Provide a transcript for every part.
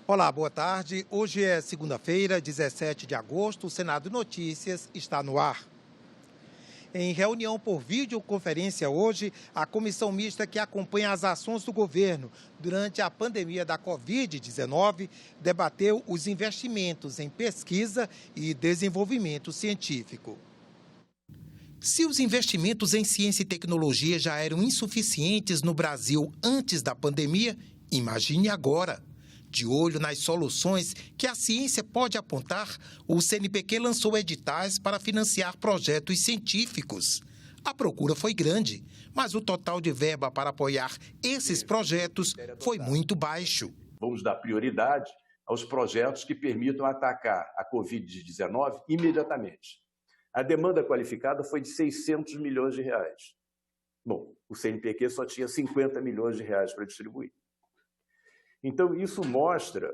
Olá, boa tarde. Hoje é segunda-feira, 17 de agosto. O Senado Notícias está no ar. Em reunião por videoconferência hoje, a comissão mista que acompanha as ações do governo durante a pandemia da Covid-19 debateu os investimentos em pesquisa e desenvolvimento científico. Se os investimentos em ciência e tecnologia já eram insuficientes no Brasil antes da pandemia, imagine agora. De olho nas soluções que a ciência pode apontar, o CNPq lançou editais para financiar projetos científicos. A procura foi grande, mas o total de verba para apoiar esses projetos foi muito baixo. Vamos dar prioridade aos projetos que permitam atacar a Covid-19 imediatamente. A demanda qualificada foi de 600 milhões de reais. Bom, o CNPq só tinha 50 milhões de reais para distribuir. Então, isso mostra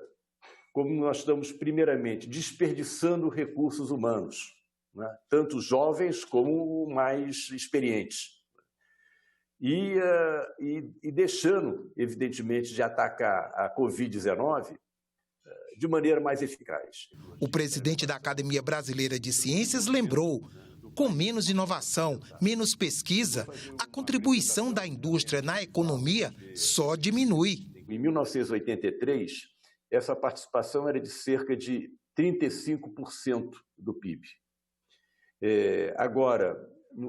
como nós estamos, primeiramente, desperdiçando recursos humanos, né? Tanto jovens como mais experientes. E deixando, evidentemente, de atacar a Covid-19 de maneira mais eficaz. O presidente da Academia Brasileira de Ciências lembrou: com menos inovação, menos pesquisa, a contribuição da indústria na economia só diminui. Em 1983, essa participação era de cerca de 35% do PIB. Agora,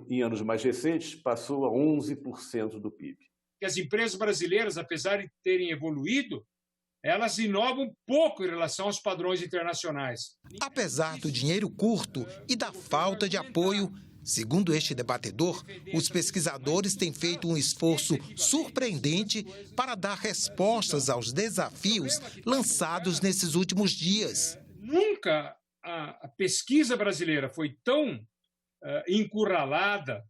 em anos mais recentes, passou a 11% do PIB. As empresas brasileiras, apesar de terem evoluído, elas inovam pouco em relação aos padrões internacionais. Apesar do dinheiro curto e da falta de apoio, segundo este debatedor, os pesquisadores têm feito um esforço surpreendente para dar respostas aos desafios lançados nesses últimos dias. Nunca a pesquisa brasileira foi tão encurralada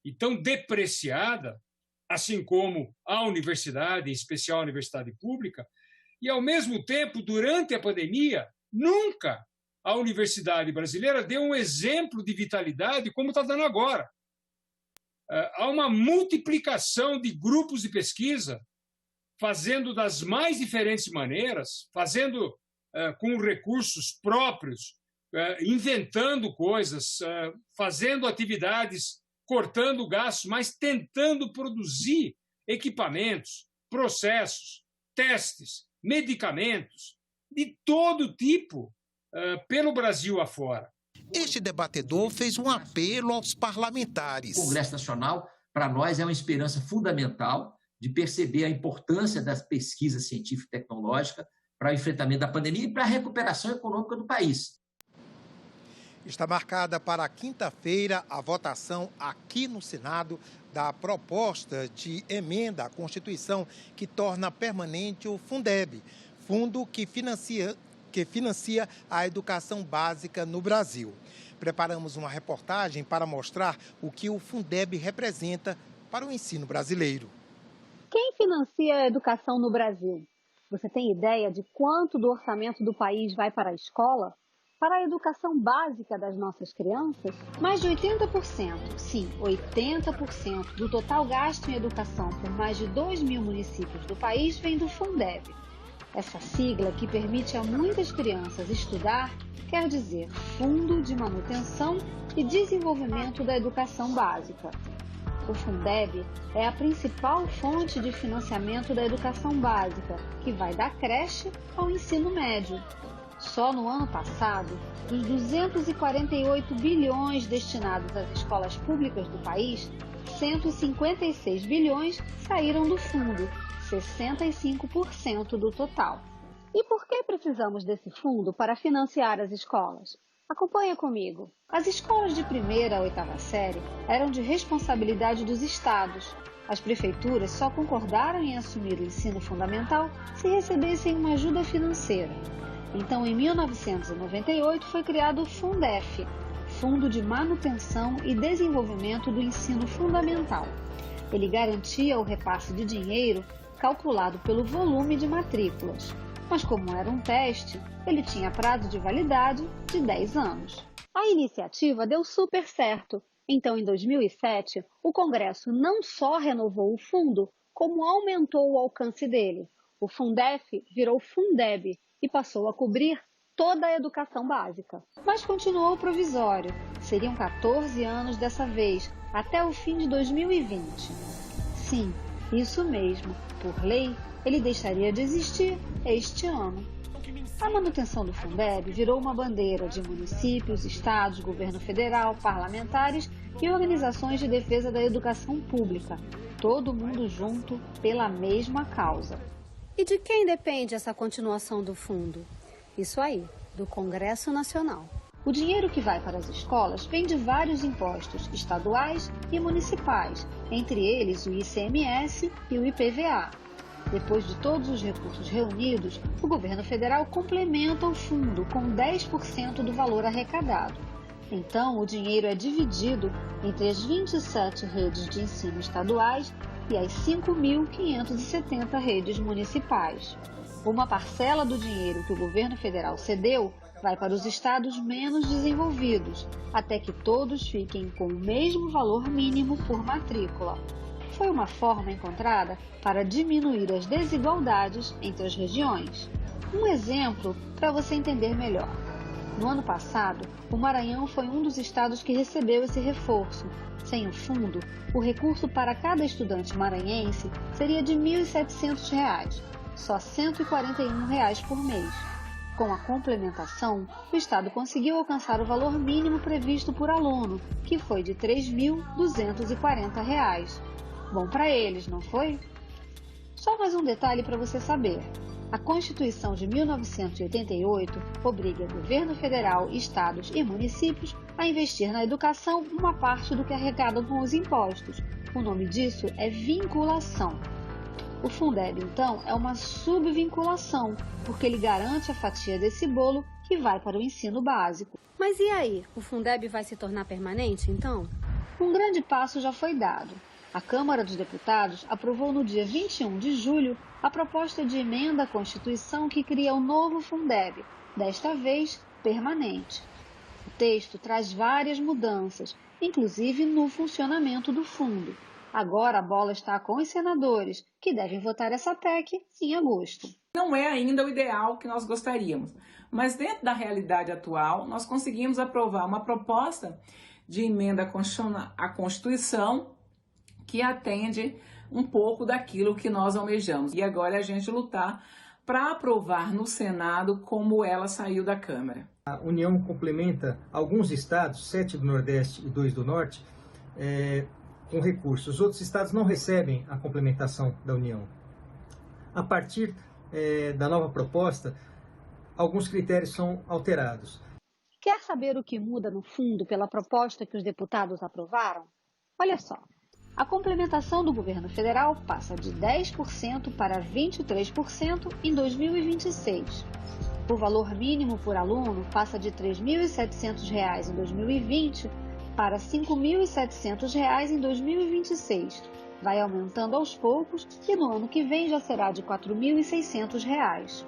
e tão depreciada, assim como a universidade, em especial a universidade pública, e, ao mesmo tempo, durante a pandemia, nunca a universidade brasileira deu um exemplo de vitalidade como está dando agora. Há uma multiplicação de grupos de pesquisa, fazendo das mais diferentes maneiras, fazendo com recursos próprios, inventando coisas, fazendo atividades, cortando gastos, mas tentando produzir equipamentos, processos, testes, medicamentos de todo tipo pelo Brasil afora. Este debatedor fez um apelo aos parlamentares. O Congresso Nacional, para nós, é uma esperança fundamental de perceber a importância das pesquisas científicas e tecnológicas para o enfrentamento da pandemia e para a recuperação econômica do país. Está marcada para quinta-feira a votação aqui no Senado da proposta de emenda à Constituição que torna permanente o Fundeb, fundo que financia a educação básica no Brasil. Preparamos uma reportagem para mostrar o que o Fundeb representa para o ensino brasileiro. Quem financia a educação no Brasil? Você tem ideia de quanto do orçamento do país vai para a escola? Para a educação básica das nossas crianças? Mais de 80%, sim, 80% do total gasto em educação por mais de 2 mil municípios do país vem do Fundeb. Essa sigla, que permite a muitas crianças estudar, quer dizer Fundo de Manutenção e Desenvolvimento da Educação Básica. O Fundeb é a principal fonte de financiamento da educação básica, que vai da creche ao ensino médio. Só no ano passado, dos 248 bilhões destinados às escolas públicas do país, 156 bilhões saíram do fundo, 65% do total. E por que precisamos desse fundo para financiar as escolas? Acompanha comigo. As escolas de 1ª a 8ª série eram de responsabilidade dos estados. As prefeituras só concordaram em assumir o ensino fundamental se recebessem uma ajuda financeira. Então, em 1998, foi criado o Fundef, Fundo de Manutenção e Desenvolvimento do Ensino Fundamental. Ele garantia o repasse de dinheiro calculado pelo volume de matrículas. Mas como era um teste, ele tinha prazo de validade de 10 anos. A iniciativa deu super certo. Então, em 2007, o Congresso não só renovou o fundo, como aumentou o alcance dele. O Fundef virou Fundeb e passou a cobrir toda a educação básica. Mas continuou provisório. Seriam 14 anos dessa vez, até o fim de 2020. Sim, isso mesmo. Por lei, ele deixaria de existir este ano. A manutenção do Fundeb virou uma bandeira de municípios, estados, governo federal, parlamentares e organizações de defesa da educação pública. Todo mundo junto pela mesma causa. E de quem depende essa continuação do fundo? Isso aí, do Congresso Nacional. O dinheiro que vai para as escolas vem de vários impostos estaduais e municipais, entre eles o ICMS e o IPVA. Depois de todos os recursos reunidos, o governo federal complementa o fundo com 10% do valor arrecadado. Então, o dinheiro é dividido entre as 27 redes de ensino estaduais e as 5.570 redes municipais. Uma parcela do dinheiro que o governo federal cedeu vai para os estados menos desenvolvidos, até que todos fiquem com o mesmo valor mínimo por matrícula. Foi uma forma encontrada para diminuir as desigualdades entre as regiões. Um exemplo para você entender melhor. No ano passado, o Maranhão foi um dos estados que recebeu esse reforço. Sem o fundo, o recurso para cada estudante maranhense seria de R$ 1.700, só R$ 141 por mês. Com a complementação, o estado conseguiu alcançar o valor mínimo previsto por aluno, que foi de R$ 3.240. Bom para eles, não foi? Só mais um detalhe para você saber. A Constituição de 1988 obriga governo federal, estados e municípios a investir na educação uma parte do que arrecadam com os impostos. O nome disso é vinculação. O Fundeb, então, é uma subvinculação, porque ele garante a fatia desse bolo que vai para o ensino básico. Mas e aí? O Fundeb vai se tornar permanente, então? Um grande passo já foi dado. A Câmara dos Deputados aprovou no dia 21 de julho a proposta de emenda à Constituição que cria o novo Fundeb, desta vez permanente. O texto traz várias mudanças, inclusive no funcionamento do fundo. Agora a bola está com os senadores, que devem votar essa PEC em agosto. Não é ainda o ideal que nós gostaríamos, mas dentro da realidade atual, nós conseguimos aprovar uma proposta de emenda à Constituição que atende um pouco daquilo que nós almejamos. E agora é a gente lutar para aprovar no Senado como ela saiu da Câmara. A União complementa alguns estados, 7 do Nordeste e 2 do Norte, com recursos. Os outros estados não recebem a complementação da União. A partir da nova proposta, alguns critérios são alterados. Quer saber o que muda no fundo pela proposta que os deputados aprovaram? Olha só. A complementação do governo federal passa de 10% para 23% em 2026. O valor mínimo por aluno passa de R$ 3.700 em 2020 para R$ 5.700 em 2026. Vai aumentando aos poucos e no ano que vem já será de R$ 4.600.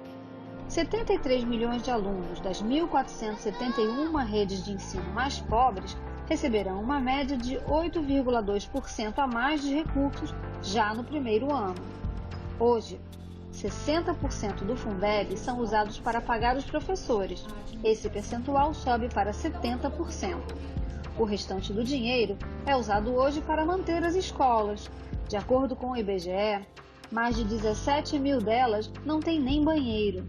73 milhões de alunos das 1.471 redes de ensino mais pobres receberão uma média de 8,2% a mais de recursos já no primeiro ano. Hoje, 60% do Fundeb são usados para pagar os professores. Esse percentual sobe para 70%. O restante do dinheiro é usado hoje para manter as escolas. De acordo com o IBGE, mais de 17 mil delas não têm nem banheiro.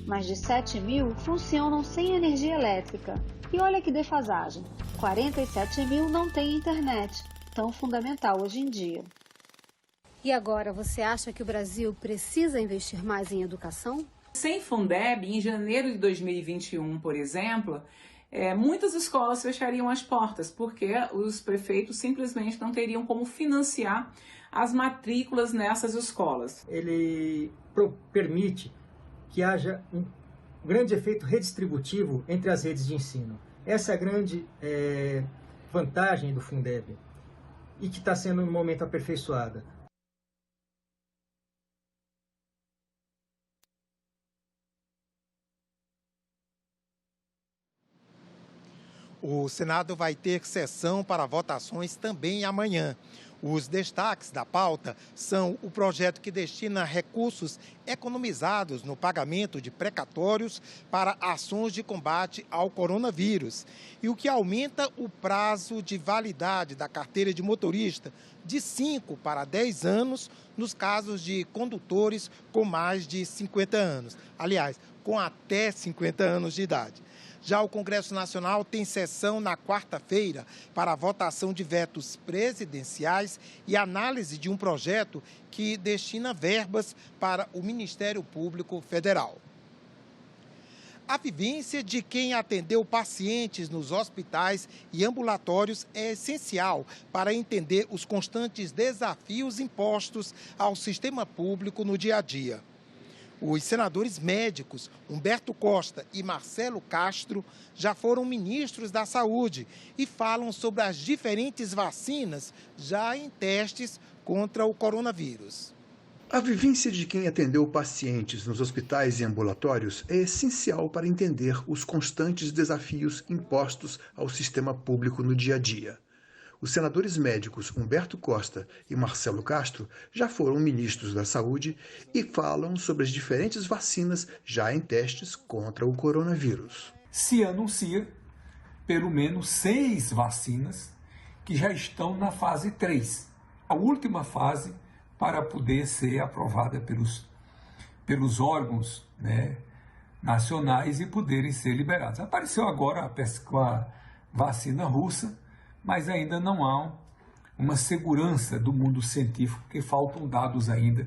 Mais de 7 mil funcionam sem energia elétrica. E olha que defasagem, 47 mil não têm internet, tão fundamental hoje em dia. E agora, você acha que o Brasil precisa investir mais em educação? Sem Fundeb, em janeiro de 2021, por exemplo, muitas escolas fechariam as portas, porque os prefeitos simplesmente não teriam como financiar as matrículas nessas escolas. Ele permite que haja um grande efeito redistributivo entre as redes de ensino. Essa é a grande vantagem do Fundeb e que está sendo no momento aperfeiçoada. O Senado vai ter sessão para votações também amanhã. Os destaques da pauta são o projeto que destina recursos economizados no pagamento de precatórios para ações de combate ao coronavírus e o que aumenta o prazo de validade da carteira de motorista de 5 para 10 anos nos casos de condutores com mais de 50 anos. Aliás, com até 50 anos de idade. Já o Congresso Nacional tem sessão na quarta-feira para a votação de vetos presidenciais e análise de um projeto que destina verbas para o Ministério Público Federal. A vivência de quem atendeu pacientes nos hospitais e ambulatórios é essencial para entender os constantes desafios impostos ao sistema público no dia a dia. Os senadores médicos Humberto Costa e Marcelo Castro já foram ministros da Saúde e falam sobre as diferentes vacinas já em testes contra o coronavírus. A vivência de quem atendeu pacientes nos hospitais e ambulatórios é essencial para entender os constantes desafios impostos ao sistema público no dia a dia. Os senadores médicos Humberto Costa e Marcelo Castro já foram ministros da Saúde e falam sobre as diferentes vacinas já em testes contra o coronavírus. Se anuncia pelo menos 6 vacinas que já estão na fase 3, a última fase para poder ser aprovada pelos órgãos, nacionais e poderem ser liberados. Apareceu agora a vacina russa, mas ainda não há uma segurança do mundo científico, porque faltam dados ainda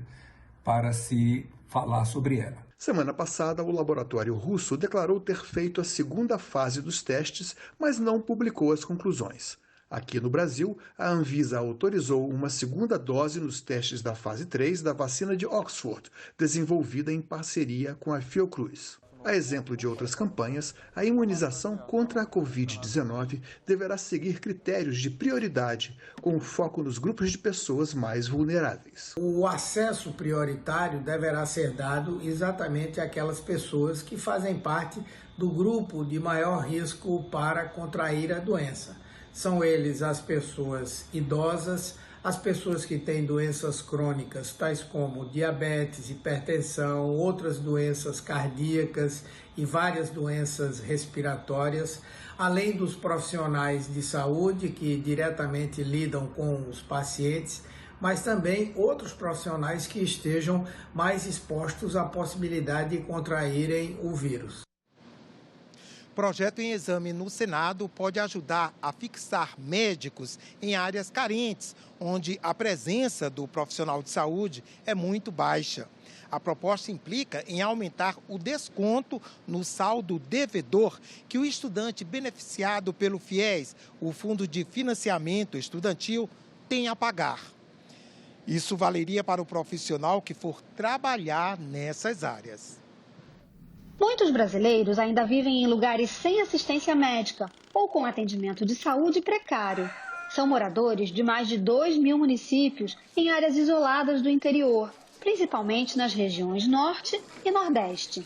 para se falar sobre ela. Semana passada, o laboratório russo declarou ter feito a segunda fase dos testes, mas não publicou as conclusões. Aqui no Brasil, a Anvisa autorizou uma segunda dose nos testes da fase 3 da vacina de Oxford, desenvolvida em parceria com a Fiocruz. A exemplo de outras campanhas, a imunização contra a Covid-19 deverá seguir critérios de prioridade, com foco nos grupos de pessoas mais vulneráveis. O acesso prioritário deverá ser dado exatamente àquelas pessoas que fazem parte do grupo de maior risco para contrair a doença. São eles as pessoas idosas, as pessoas que têm doenças crônicas, tais como diabetes, hipertensão, outras doenças cardíacas e várias doenças respiratórias, além dos profissionais de saúde que diretamente lidam com os pacientes, mas também outros profissionais que estejam mais expostos à possibilidade de contraírem o vírus. Projeto em exame no Senado pode ajudar a fixar médicos em áreas carentes, onde a presença do profissional de saúde é muito baixa. A proposta implica em aumentar o desconto no saldo devedor que o estudante beneficiado pelo FIES, o Fundo de Financiamento Estudantil, tem a pagar. Isso valeria para o profissional que for trabalhar nessas áreas. Muitos brasileiros ainda vivem em lugares sem assistência médica ou com atendimento de saúde precário. São moradores de mais de 2.000 municípios em áreas isoladas do interior, principalmente nas regiões Norte e Nordeste.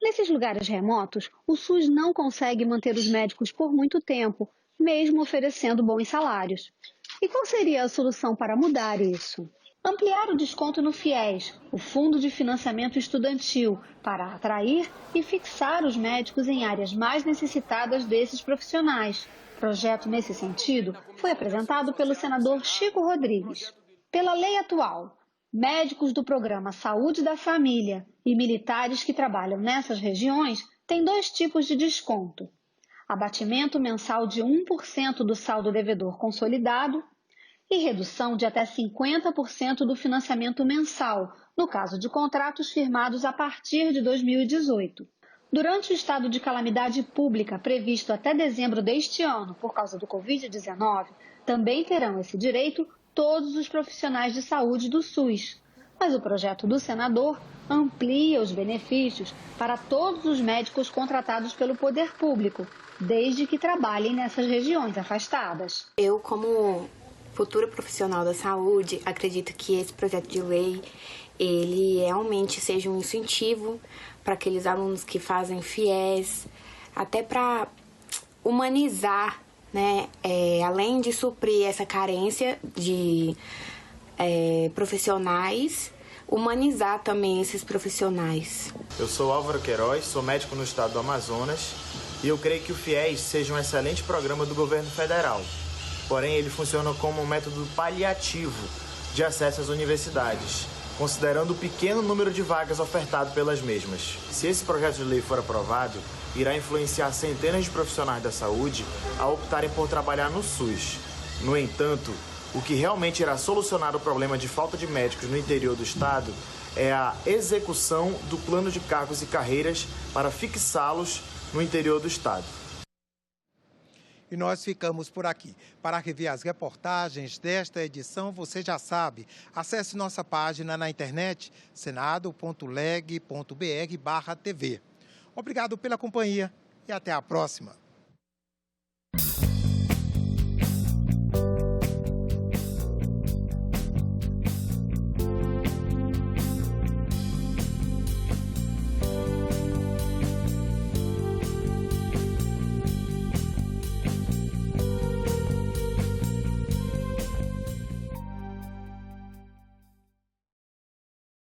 Nesses lugares remotos, o SUS não consegue manter os médicos por muito tempo, mesmo oferecendo bons salários. E qual seria a solução para mudar isso? Ampliar o desconto no FIES, o Fundo de Financiamento Estudantil, para atrair e fixar os médicos em áreas mais necessitadas desses profissionais. Projeto nesse sentido foi apresentado pelo senador Chico Rodrigues. Pela lei atual, médicos do programa Saúde da Família e militares que trabalham nessas regiões têm 2 tipos de desconto: abatimento mensal de 1% do saldo devedor consolidado e redução de até 50% do financiamento mensal, no caso de contratos firmados a partir de 2018. Durante o estado de calamidade pública previsto até dezembro deste ano por causa do Covid-19, também terão esse direito todos os profissionais de saúde do SUS. Mas o projeto do senador amplia os benefícios para todos os médicos contratados pelo poder público, desde que trabalhem nessas regiões afastadas. Eu, como futura profissional da saúde, acredito que esse projeto de lei ele realmente seja um incentivo para aqueles alunos que fazem FIES, até para humanizar, né? Além de suprir essa carência de profissionais, humanizar também esses profissionais. Eu sou Álvaro Queiroz, sou médico no estado do Amazonas e eu creio que o FIES seja um excelente programa do governo federal. Porém, ele funciona como um método paliativo de acesso às universidades, considerando o pequeno número de vagas ofertado pelas mesmas. Se esse projeto de lei for aprovado, irá influenciar centenas de profissionais da saúde a optarem por trabalhar no SUS. No entanto, o que realmente irá solucionar o problema de falta de médicos no interior do estado é a execução do plano de cargos e carreiras para fixá-los no interior do estado. E nós ficamos por aqui. Para rever as reportagens desta edição, você já sabe, acesse nossa página na internet, senado.leg.br/TV. Obrigado pela companhia e até a próxima.